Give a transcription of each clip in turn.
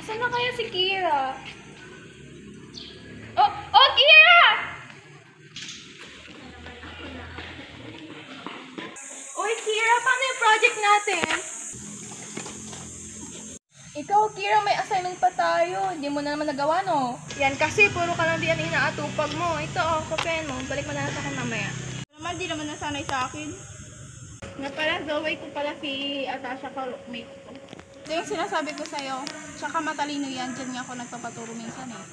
Nasaan na kaya si Kira? Oh, Kira! Uy, Kira, paano yung project natin? Ikaw, Kira, may assignment pa tayo. Hindi mo na naman nagawa, no? Yan kasi, puro ka lang diyan inaatupag mo. Ito, kopyahin mo. Balik mo na sa akin mamaya. Naman, di naman nasanay sa akin. Nga pala, Zoe ko pala si Atasha ka-mate ko. Ito yung sinasabi ko sa'yo. Tsaka matalino yan. Diyan nga ako nagpapaturo minsan eh.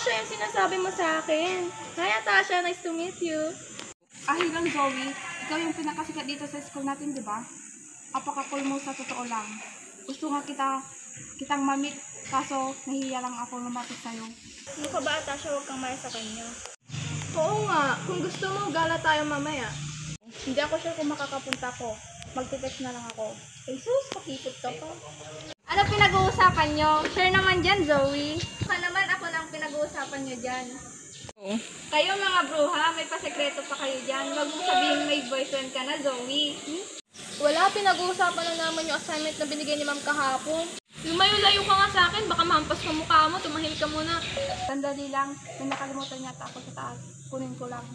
Siya yung sinasabi mo sa akin. Hi, Atasha. Nice to meet you. Lang, Zoe. Ikaw yung pinakasikat dito sa school natin, di ba? Apaka-cool mo sa totoo lang. Gusto nga kitang mamit. Kaso, nahihiya lang ako lumapit sa'yo. Ano ka ba, Atasha? Huwag kang maya sa kanya. Oo nga. Kung gusto mo, gala tayo mamaya. Hindi ako sure kung makakapunta ko. Magte-text na lang ako. Jesus, pakipot ka pa. Ano pinag-uusapan nyo? Share naman dyan, Zoe. Baka naman ako lang pinag-uusapan nyo dyan. Kayo mga bruha, may pasekreto pa kayo dyan. Huwag mong sabihin may boyfriend ka na, Zoe. Wala, pinag-uusapan na naman yung assignment na binigay ni Ma'am kahapon. Lumayo-layo ka nga sa akin, baka mahampas ka mukha mo, tumahimik ka muna. Sandali lang, may nakalimutan yata ako sa taas. Kunin ko lang.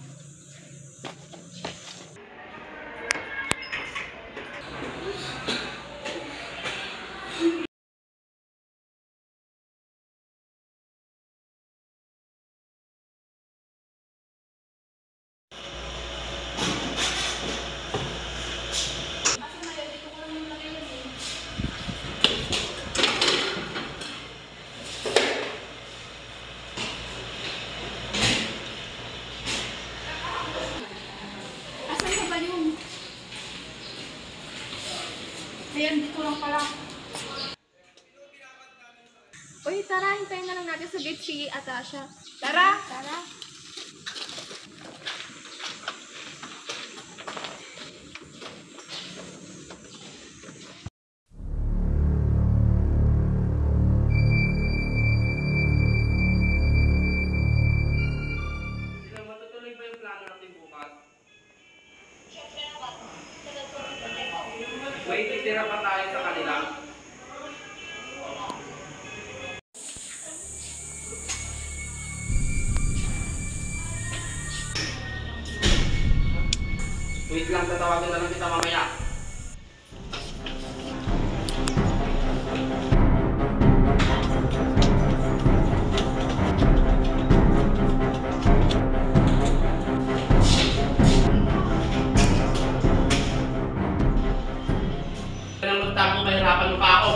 Asan ka ba yun? Ayan, dito lang pala. Uy, tara, hintayin na lang natin sa gate si Atasha. Tara! Tara. Matutuloy ba yung plano natin bukas? May titira pa tayo sa kanila? Wait lang, tatawagin na lang kita mamaya. Nang magtago, mahirapan mo pa ako.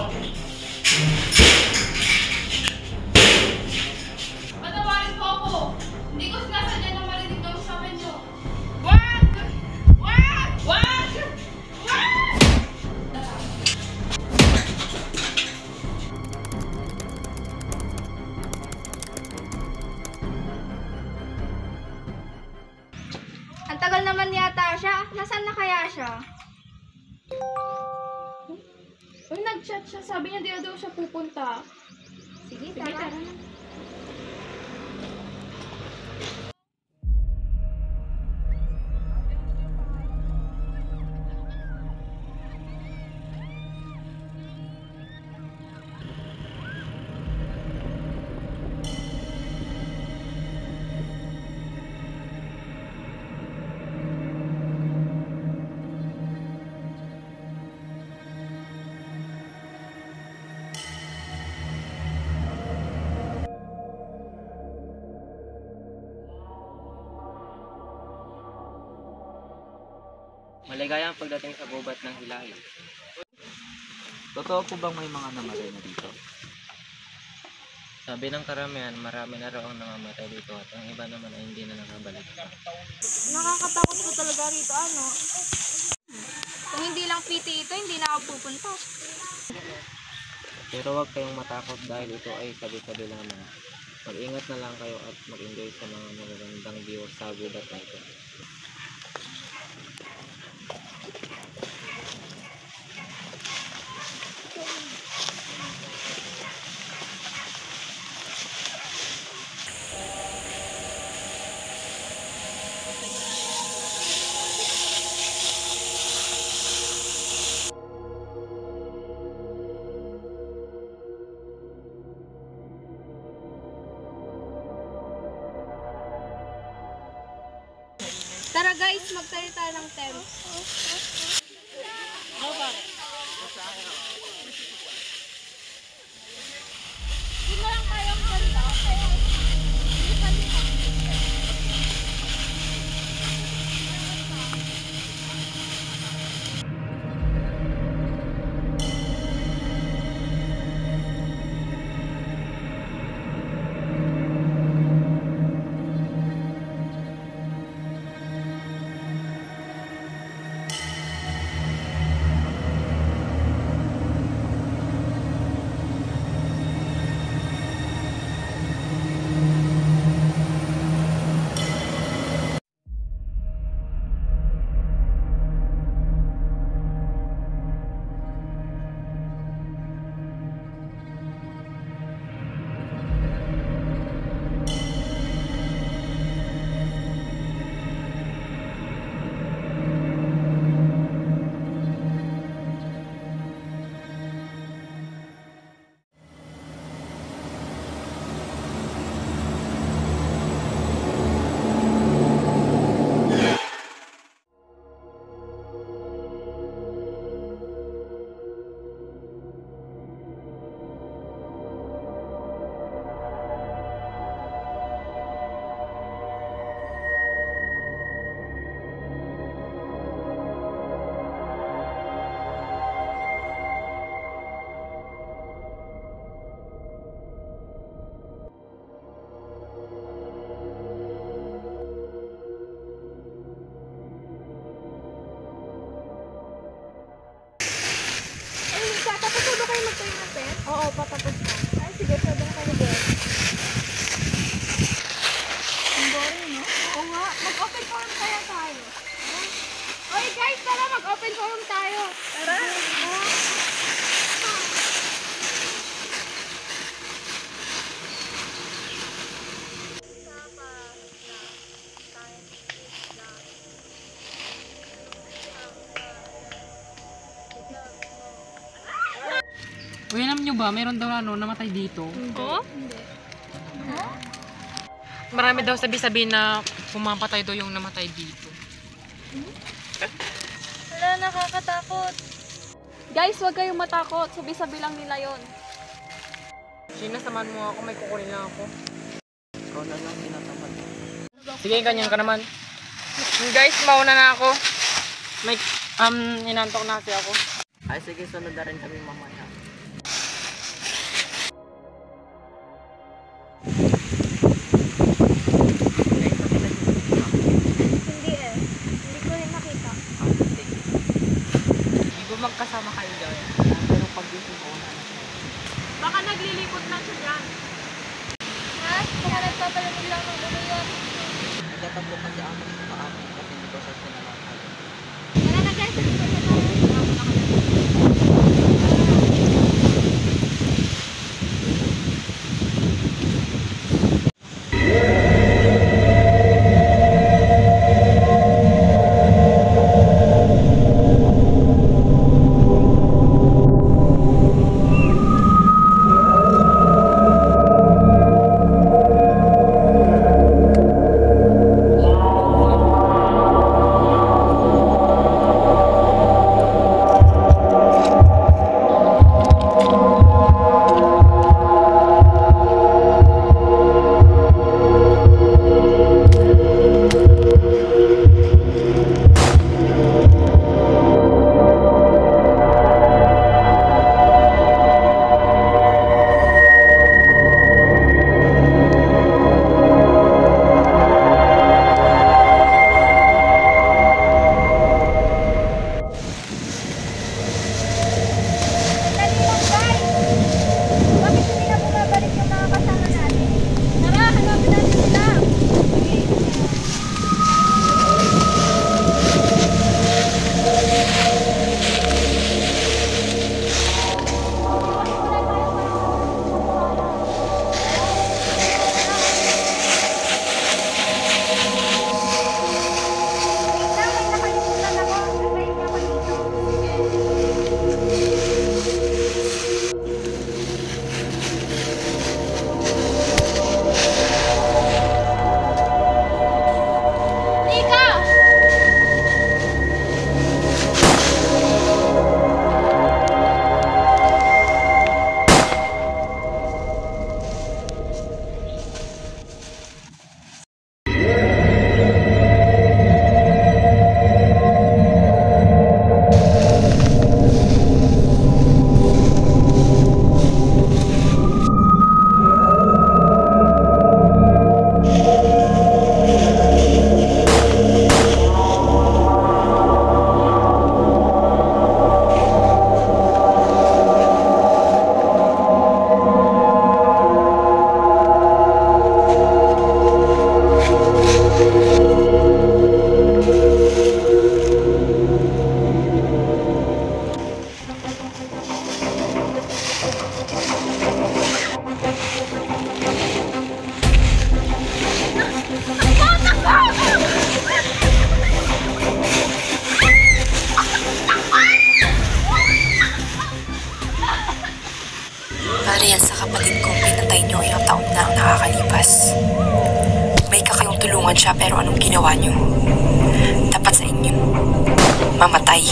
Patawarin po ako! Hindi ko sinasadya na marinig ang usapan nyo. Ang tagal naman yata siya. Nasaan na kaya siya? Uy, nag-chat siya. Sabi niya di na daw siya pupunta. Sige, Sige, tara. tara na. Maligayang pagdating sa gubat ng Hilahin. Totoo po bang may mga namatay na dito? Sabi ng karamihan, marami na raw ang nangamatay dito at ang iba naman ay hindi na nakabalik. Nakakatakot po talaga rito, ano? Kung hindi lang PT ito, hindi na ako pupunta. Pero huwag kayong matakot dahil ito ay sabi-sabi lamang. Mag-ingat na lang kayo at mag-enjoy sa mga magagandang view sa gubat na ito. guys, magtayo tayo ng tent. Hindi na lang tayong ganda. Kaya, hindi pa rin Tapos ba kayo magtayo ng tent? Oo, patapos na. Ay, sige, pwede na kayo din. Ang boring, no? Oo nga. Mag-open forum kaya tayo. Oy guys, tara mag-open forum tayo. Tara! Uy, alam nyo ba, meron daw namatay dito. Oo? Marami daw sabi-sabi na pumapatay daw yung namatay dito. Wala, nakakatakot. Guys, huwag kayong matakot. Sabi-sabi lang nila yon. Sina, samahan mo ako, may kukunin lang ako. Ikaw na lang tinatamad. Sige, ganyan ka naman. Guys, mauna na ako. May, inantok na kasi ako. Ay sige, sunod na rin kami mamaya. Hindi eh. Hindi ko rin nakita. Hindi ko magkasama kayo dyan. Pero pag gising ko na. Baka naglilipot na siya dyan. Ha? Baka nagpapalamig lang ng ulo yun. Nagtatablo kasi ako sa paamin kasi hindi ko sa sinanakal. Tara na guys, hindi ko na tayo. Dahil sa kapatid kong pinatay niyo ilang taon na ang nakakalipas. May kakayong tulungan siya pero anong ginawa niyo? Tapat sa inyo. Mamatay.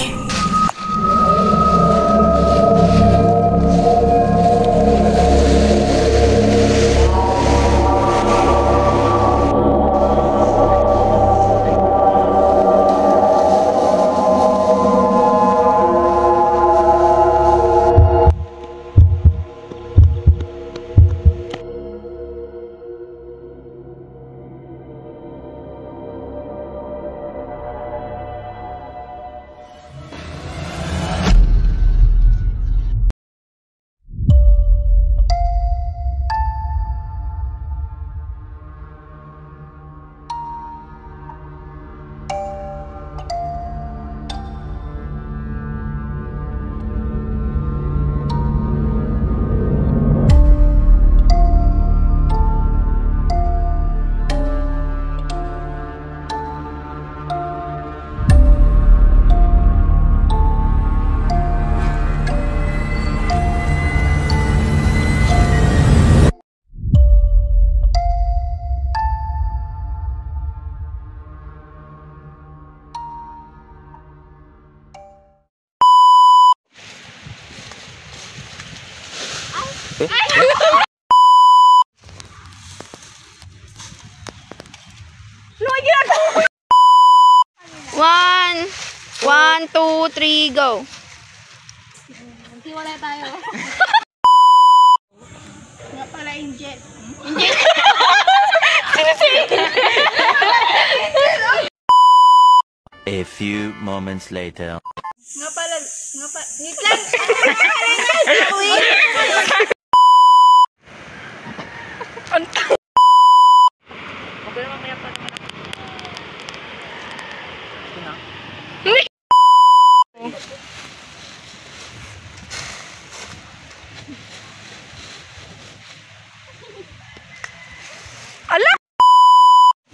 One, two, three, go. Maghiwalay tayo. Nga pala, Angel. A few moments later. Nga pala, wait lang.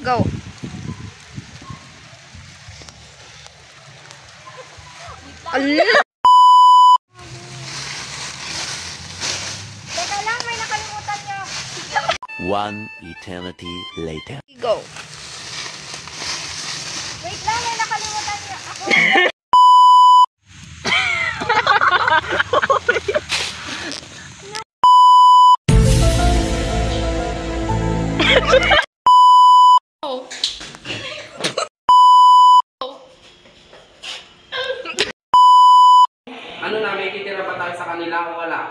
Go. Allah. Teka lang, may nakalimutan niyo. One eternity later. Go. Wait lang, may nakalimutan niyo. Ako. Ano na, may titira pa tayo sa kanila o wala?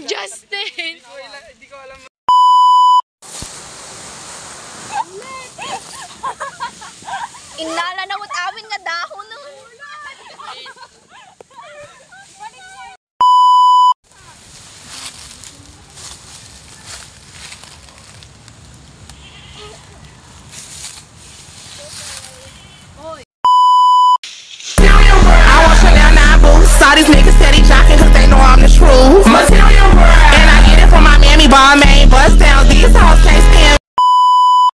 Justin. Inala na mo't amin nga dahon no.